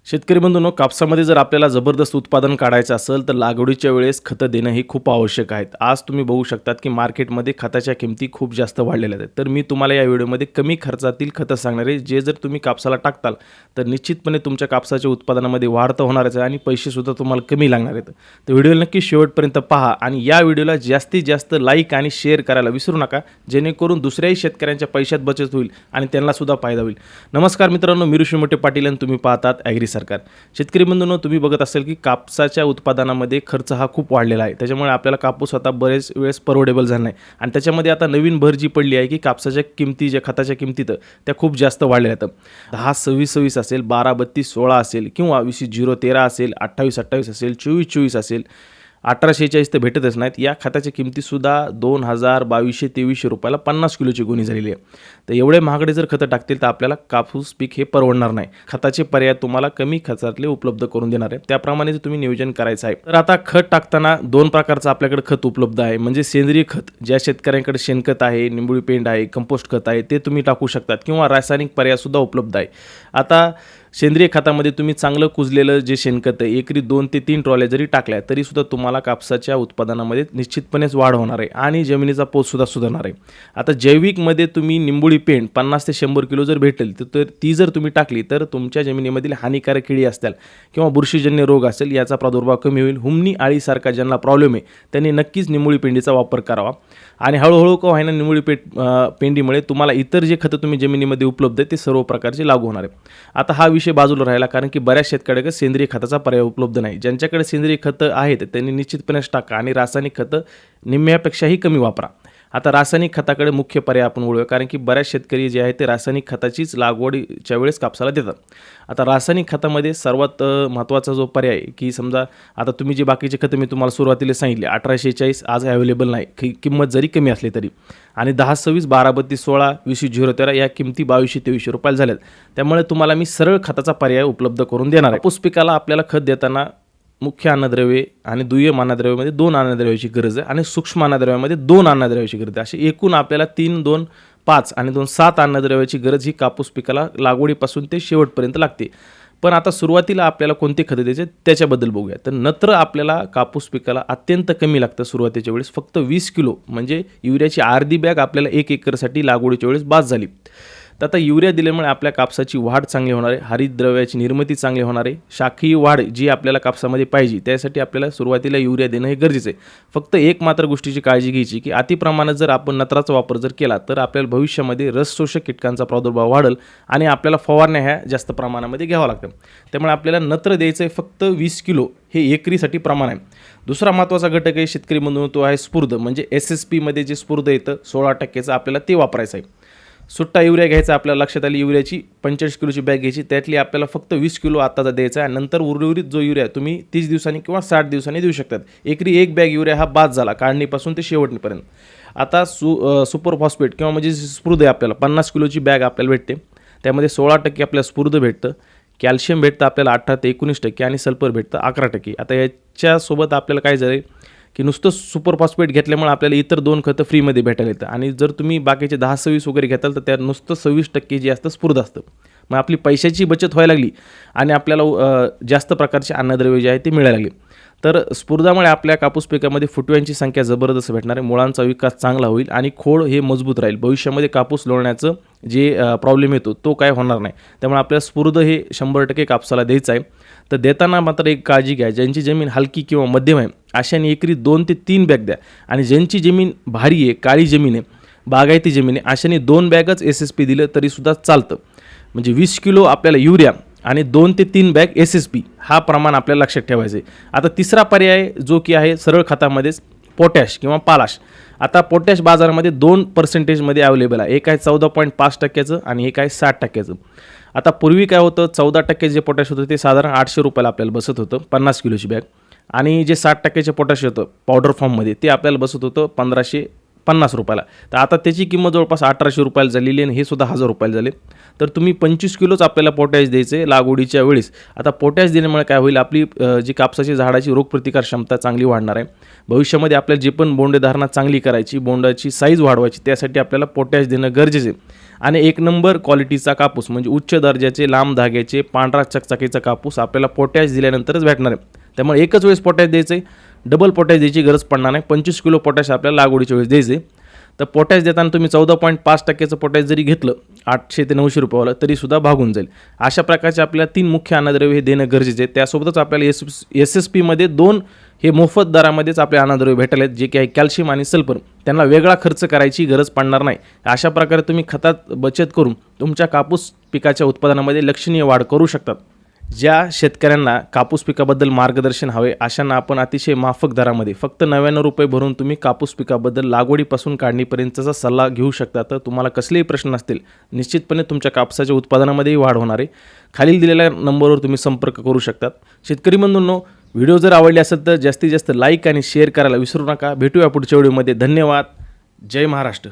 शेतकरी बंधूंनो, कापसामध्ये जर आपल्याला जबरदस्त उत्पादन काढायचं असेल तर लागवडीच्या वेळेस खतं देणं हे खूप आवश्यक आहे. आज तुम्ही बघू शकतात की मार्केटमध्ये खताच्या किमती खूप जास्त वाढलेल्या आहेत. तर मी तुम्हाला या व्हिडिओमध्ये कमी खर्चातील खतं सांगणार आहे, जे जर तुम्ही कापसाला टाकताल तर निश्चितपणे तुमच्या कापसाच्या उत्पादनामध्ये वाढ तर होणारच आहे आणि पैसेसुद्धा तुम्हाला कमी लागणार आहेत. तर व्हिडिओ नक्की शेवटपर्यंत पहा आणि या व्हिडिओला जास्तीत जास्त लाईक आणि शेअर करायला विसरू नका, जेणेकरून दुसऱ्याही शेतकऱ्यांच्या पैशात बचत होईल आणि त्यांनासुद्धा फायदा होईल. नमस्कार मित्रांनो, मी ऋषी मोठे पाटील आणि तुम्ही पाहतात ॲग्री सरकार. शेतकरी बंधूंनो, तुम्ही बघत असाल की कापसाच्या उत्पादनामध्ये खर्च हा खूप वाढलेला आहे. त्याच्यामुळे आपल्याला कापूस आता बरेच वेळेस परवडेबल झाला नाही आणि त्याच्यामध्ये आता नवीन भर जी पडली आहे की कापसाच्या किमती ज्या खताच्या किमतीत त्या खूप जास्त वाढलेल्या आहेत. 10-26-26 असेल, 12-32-16 असेल किंवा 20-0-13 असेल, 28-28 असेल, 24-24 असेल, 18-46 तर भेटतच नाहीत. या खताच्या किमतीसुद्धा 2000, 2200-2300 रुपयाला 50 किलोची गोणी झालेली आहे. तर एवढे महागडे जर खतं टाकतील तर आपल्याला कापूस पीक हे परवडणार नाही. खताचे पर्याय तुम्हाला कमी खर्चातले उपलब्ध करून देणार आहे, त्याप्रमाणे तुम्ही नियोजन करायचं आहे. तर आता खत टाकताना दोन प्रकारचं आपल्याकडे खत उपलब्ध आहे. म्हणजे सेंद्रिय खत, ज्या शेतकऱ्यांकडे शेणखत आहे, निंबोळी पेंड आहे, कंपोस्ट खत आहे, ते तुम्ही टाकू शकतात किंवा रासायनिक पर्यायसुद्धा उपलब्ध आहे. आता सेंद्रिय खतामध्ये तुम्ही चांगलं कुजलेलं जे शेणखत आहे, एकरी 2 ते 3 ट्रॉल्या जरी टाकल्या तरीसुद्धा तुम्हाला कापसाच्या उत्पादनामध्ये निश्चितपणेच वाढ होणार आहे आणि जमिनीचा पोतसुद्धा सुधारणार आहे. आता जैविकमध्ये तुम्ही निंबोळी पेंड 50 ते 100 किलो जर भेटेल तर ती जर तुम्ही टाकली तर तुमच्या जमिनीमधील हानिकारक किडी असतील किंवा बुरशीजन्य रोग असेल याचा प्रादुर्भाव कमी होईल. हुमणी आळीसारखा ज्यांना प्रॉब्लेम आहे त्यांनी नक्कीच निंबोळी पेंडीचा वापर करावा आणि हळूहळू का व्हायना निंबोळी पेंडीमुळे तुम्हाला इतर जे खतं तुम्ही जमिनीमध्ये उपलब्ध आहे ते सर्व प्रकारचे लागू होणार आहे. आता हा विषय बाजूला राहिला, कारण की बऱ्याच शेतकऱ्यांकडे सेंद्रिय खताचा पर्याय उपलब्ध नाही. ज्यांच्याकडे सेंद्रिय खतं आहेत त्यांनी निश्चितपणेच टाका आणि रासायनिक खतं निम्म्यापेक्षाही कमी वापरा. आता रासायनिक खताकडे मुख्य पर्याय आपण वळूया, कारण की बऱ्याच शेतकरी जे आहेत ते रासायनिक खताचीच लागवडीच्या वेळेस कापसाला देतात. आता रासायनिक खतामध्ये सर्वात महत्त्वाचा जो पर्याय की समजा आता तुम्ही जे बाकीचे खतं मी तुम्हाला सुरुवातीला सांगितले 18-46 आज अवेलेबल नाही, किंमत जरी कमी असली तरी, आणि 10-26, 12-32-16, 20-0-13 या किमती 2200-2300 रुपयाला झाल्यात. त्यामुळे तुम्हाला मी सरळ खताचा पर्याय उपलब्ध करून देणार आहे. कापूस पिकाला आपल्याला खत देताना मुख्य अन्नद्रव्ये आणि दुय्यम अन्नद्रव्यामध्ये 2 अन्नद्रव्याची गरज आहे आणि सूक्ष्म अन्नद्रव्यामध्ये 2 अन्नद्रव्याची गरज आहे. अशी एकूण आपल्याला 3, 2, 5 आणि 2, 7 अन्नद्रव्याची गरज ही कापूस पिकाला लागवडीपासून ते शेवटपर्यंत लागते. पण आता सुरुवातीला आपल्याला कोणते खतं द्यायचे त्याच्याबद्दल बघूया. तर नत्र आपल्याला कापूस पिकाला अत्यंत कमी लागतं सुरुवातीच्या वेळेस, फक्त 20 किलो म्हणजे युरियाची अर्धी बॅग आपल्याला 1 एकरसाठी लागवडीच्या वेळेस बास झाली. तर आता युरिया दिल्यामुळे आपल्या कापसाची वाढ चांगली होणार आहे, हरितद्रव्याची निर्मिती चांगली होणार आहे, शाखीय वाढ जी आपल्याला कापसामध्ये पाहिजे त्यासाठी आपल्याला सुरुवातीला युरिया देणं हे गरजेचं आहे. फक्त एक मात्र गोष्टीची काळजी घ्यायची की अतिप्रमाणात जर आपण नत्राचा वापर जर केला तर आपल्याला भविष्यामध्ये रसशोषक कीटकांचा प्रादुर्भाव वाढेल आणि आपल्याला फवारण्या ह्या जास्त प्रमाणामध्ये घ्यावं लागतं. त्यामुळे आपल्याला नत्र द्यायचं आहे फक्त 20 किलो, हे एकरीसाठी प्रमाण आहे. दुसरा महत्त्वाचा घटक आहे शेतकरी म्हणून तो आहे स्फुर्द, म्हणजे SSPमध्ये जे स्फुर्द येतं 16% आपल्याला ते वापरायचं आहे. सुट्टा युरिया घ्यायचा, आपल्याला लक्षात आली युरियाची 45 किलोची बॅग घ्यायची, त्यातली आपल्याला फक्त 20 किलो आत्ताचा द्यायचा आहे. नंतर उर्वरित जो युरिया तुम्ही 30 दिवसांनी किंवा 60 दिवसांनी देऊ शकतात. एकरी 1 बॅग युरिया हा बाद झाला काढणीपासून ते शेवटपर्यंत. आता सुपर फॉस्फेट किंवा म्हणजे स्फुर्द आहे आपल्याला 50 किलोची बॅग आपल्याला भेटते, त्यामध्ये 16% आपल्याला स्फुर्द भेटतं, कॅल्शियम भेटतं आपल्याला 18 ते 19% आणि सल्फर भेटतं 11%. आता याच्यासोबत आपल्याला काय झालं की नुसतं सुपर फॉस्फेट घेतल्यामुळे आपल्याला इतर 2 खतं फ्रीमध्ये भेटायला येतं आणि जर तुम्ही बाकीचे 10-26 वगैरे घेताल तर त्यात नुसतं 26% जे असतं स्फुर्द असतं. मग आपली पैशाची बचत व्हायला लागली आणि आपल्याला जास्त प्रकारचे अन्नद्रव्य जे आहे ते मिळायला लागले. तर स्फुर्दामुळे आपल्या कापूस पिकामध्ये फुटव्यांची संख्या जबरदस्त भेटणार आहे, मुळांचा विकास चांगला होईल आणि खोड हे मजबूत राहील. भविष्यामध्ये कापूस लोळण्याचं जे प्रॉब्लेम येतो तो काय होणार नाही. त्यामुळे आपल्याला स्फुर्द हे 100% कापसाला द्यायचं आहे. तर देताना मात्र एक काळजी घ्या, ज्यांची जमीन हलकी किंवा मध्यम आहे अशाने एकरी 2 ते 3 बॅग द्या आणि ज्यांची जमीन भारी आहे, काळी जमीन आहे, बागायती जमीन आहे अशाने 2 बॅगच SSP दिलं तरीसुद्धा चालतं. म्हणजे 20 किलो आपल्याला युरिया आणि 2 ते 3 बॅग SSP हा प्रमाण आपल्याला लक्षात ठेवायचं आहे. आता तिसरा पर्याय जो की आहे सरळ खतामध्येच पोटॅश किंवा पालाश. आता पोटॅश बाजारामध्ये 2% अवेलेबल आहे, एक आहे 14.5% आणि एक आहे 60%. आता पूर्वी काय होतं, 14% जे पोटॅश होतं ते साधारण 800 रुपयाला आपल्याला बसत होतं 50 किलोची बॅग, आणि जे 60% पोटॅश होतं पावडर फॉर्ममध्ये ते आपल्याला बसत होतं 1550 रुपयाला. तर आता त्याची किंमत जवळपास 1800 रुपयाला झालेली आहे आणि हे सुद्धा 1000 रुपयाला झाले. तर तुम्ही 25 किलोच आपल्याला पोटॅश द्यायचे लागवडीच्या वेळेस. आता पोटॅश दिल्यामुळे काय होईल, आपली जी कापसाची झाडाची रोगप्रतिकार क्षमता चांगली वाढणार आहे. भविष्यामध्ये आपल्याला जे पण बोंडधारणा चांगली करायची, बोंडाची साईज वाढवायची, त्यासाठी आपल्याला पोटॅश देणं गरजेचं आहे. आणि एक नंबर क्वालिटीचा कापूस म्हणजे उच्च दर्जाचे लांब धाग्याचे पांढरा चकचकीचा कापूस आपल्याला पोटॅश दिल्यानंतरच भेटणार आहे. त्यामुळे एकच वेळेस पोटॅश द्यायचं आहे, डबल पोटॅश द्यायची गरज पडणार नाही. 25 किलो पोटॅश आपल्याला लागवडीच्या वेळेस द्यायचं आहे. तर पोटॅश देताना तुम्ही 14.5% पोटॅश जरी घेतलं 800 ते 900 रुपयावाला तरीसुद्धा भागून जाईल. अशा प्रकारचे आपल्याला 3 मुख्य अन्नद्रव्य हे देणं गरजेचं आहे. त्यासोबतच आपल्याला SSPमध्ये 2 हे मोफत दरामध्येच आपले अन्नद्रव्य भेटले आहेत, जे की आहे कॅल्शियम आणि सल्फर. त्यांना वेगळा खर्च करायची गरज पडणार नाही. अशा प्रकारे तुम्ही खतात बचत करून तुमच्या कापूस पिकाच्या उत्पादनामध्ये लक्षणीय वाढ करू शकतात. ज्या शेतकऱ्यांना कापूस पिकाबद्दल मार्गदर्शन हवे अशांना आपण अतिशय माफक दरामध्ये फक्त 99 रुपये भरून तुम्ही कापूस पिकाबद्दल लागवडीपासून काढणीपर्यंतचा सल्ला घेऊ शकता. तर तुम्हाला कसलेही प्रश्न असतील निश्चितपणे तुमच्या कापसाच्या उत्पादनामध्येही वाढ होणार आहे. खालील दिलेल्या नंबरवर तुम्ही संपर्क करू शकतात. शेतकरी बंधूंनो, व्हिडिओ जर आवडले असेल तर जास्तीत जास्त लाईक आणि शेअर करायला विसरू नका. भेटूया पुढच्या व्हिडिओमध्ये. धन्यवाद. जय महाराष्ट्र.